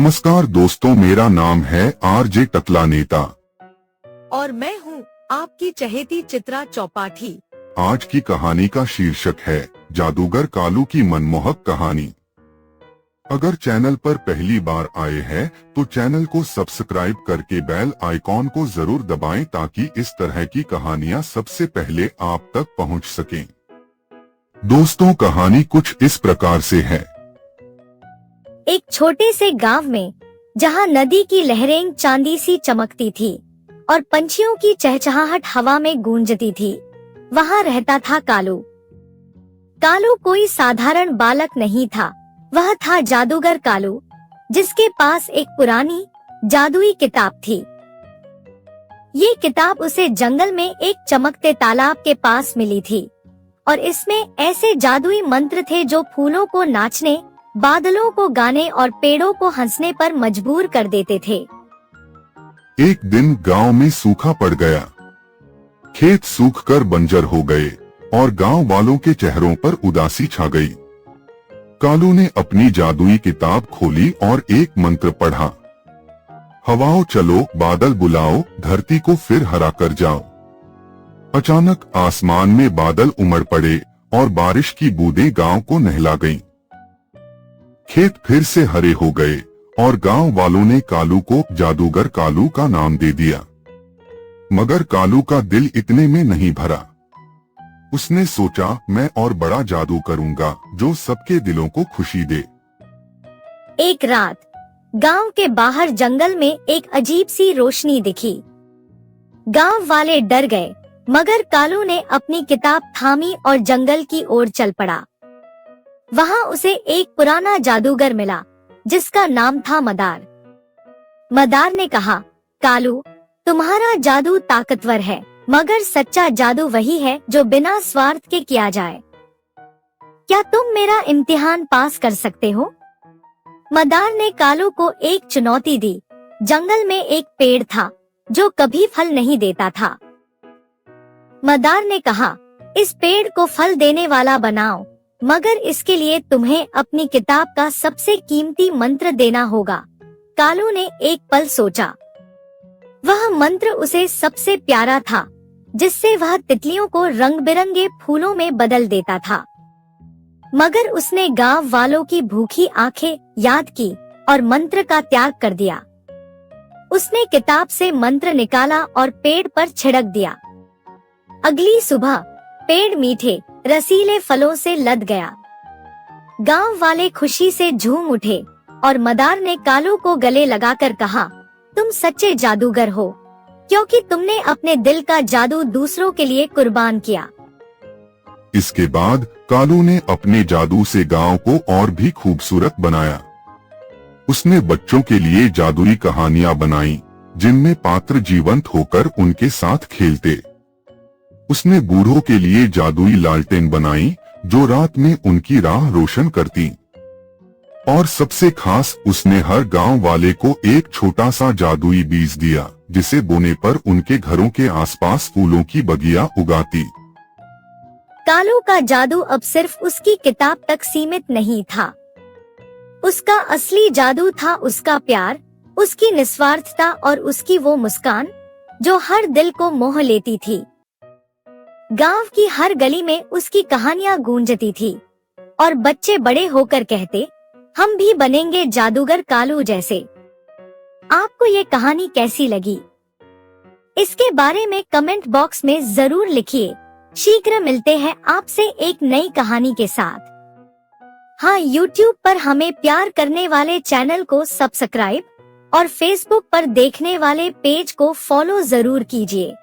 नमस्कार दोस्तों, मेरा नाम है आरजे टकला नेता और मैं हूँ आपकी चहेती चित्रा चौपाठी। आज की कहानी का शीर्षक है जादूगर कालू की मनमोहक कहानी। अगर चैनल पर पहली बार आए हैं तो चैनल को सब्सक्राइब करके बेल आइकॉन को जरूर दबाएं ताकि इस तरह की कहानियां सबसे पहले आप तक पहुंच सकें। दोस्तों, कहानी कुछ इस प्रकार से है। एक छोटे से गांव में जहां नदी की लहरें चांदी सी चमकती थी और पंछियों की चहचहाहट हवा में गूंजती थी, वहां रहता था कालू। कालू कोई साधारण बालक नहीं था, वह था जादूगर कालू, जिसके पास एक पुरानी जादुई किताब थी। ये किताब उसे जंगल में एक चमकते तालाब के पास मिली थी और इसमें ऐसे जादुई मंत्र थे जो फूलों को नाचने, बादलों को गाने और पेड़ों को हंसने पर मजबूर कर देते थे। एक दिन गांव में सूखा पड़ गया। खेत सूखकर बंजर हो गए और गांव वालों के चेहरों पर उदासी छा गई। कालू ने अपनी जादुई किताब खोली और एक मंत्र पढ़ा। हवाओं चलो, बादल बुलाओ, धरती को फिर हरा कर जाओ। अचानक आसमान में बादल उमड़ पड़े और बारिश की बूंदें गांव को नहला गईं। खेत फिर से हरे हो गए और गांव वालों ने कालू को जादूगर कालू का नाम दे दिया। मगर कालू का दिल इतने में नहीं भरा। उसने सोचा, मैं और बड़ा जादू करूंगा जो सबके दिलों को खुशी दे। एक रात गांव के बाहर जंगल में एक अजीब सी रोशनी दिखी। गांव वाले डर गए, मगर कालू ने अपनी किताब थामी और जंगल की ओर चल पड़ा। वहां उसे एक पुराना जादूगर मिला जिसका नाम था मदार। मदार ने कहा, कालू, तुम्हारा जादू ताकतवर है, मगर सच्चा जादू वही है जो बिना स्वार्थ के किया जाए। क्या तुम मेरा इम्तिहान पास कर सकते हो? मदार ने कालू को एक चुनौती दी। जंगल में एक पेड़ था जो कभी फल नहीं देता था। मदार ने कहा, इस पेड़ को फल देने वाला बनाओ, मगर इसके लिए तुम्हें अपनी किताब का सबसे कीमती मंत्र देना होगा। कालू ने एक पल सोचा। वह मंत्र उसे सबसे प्यारा था, जिससे वह तितलियों को रंग बिरंगे फूलों में बदल देता था। मगर उसने गांव वालों की भूखी आंखें याद की और मंत्र का त्याग कर दिया। उसने किताब से मंत्र निकाला और पेड़ पर छिड़क दिया। अगली सुबह पेड़ मीठे रसीले फलों से लद गया। गांव वाले खुशी से झूम उठे और मदार ने कालू को गले लगाकर कहा, तुम सच्चे जादूगर हो, क्योंकि तुमने अपने दिल का जादू दूसरों के लिए कुर्बान किया। इसके बाद कालू ने अपने जादू से गांव को और भी खूबसूरत बनाया। उसने बच्चों के लिए जादुई कहानियां बनाई, जिनमें पात्र जीवंत होकर उनके साथ खेलते। उसने बूढ़ों के लिए जादुई लालटेन बनाई जो रात में उनकी राह रोशन करती। और सबसे खास, उसने हर गांव वाले को एक छोटा सा जादुई बीज दिया, जिसे बोने पर उनके घरों के आसपास फूलों की बगिया उगाती। कालू का जादू अब सिर्फ उसकी किताब तक सीमित नहीं था। उसका असली जादू था उसका प्यार, उसकी निस्वार्थता और उसकी वो मुस्कान जो हर दिल को मोह लेती थी। गांव की हर गली में उसकी कहानियां गूंजती थी और बच्चे बड़े होकर कहते, हम भी बनेंगे जादूगर कालू जैसे। आपको ये कहानी कैसी लगी? इसके बारे में कमेंट बॉक्स में जरूर लिखिए। शीघ्र मिलते हैं आपसे एक नई कहानी के साथ। हाँ, YouTube पर हमें प्यार करने वाले चैनल को सब्सक्राइब और Facebook पर देखने वाले पेज को फॉलो जरूर कीजिए।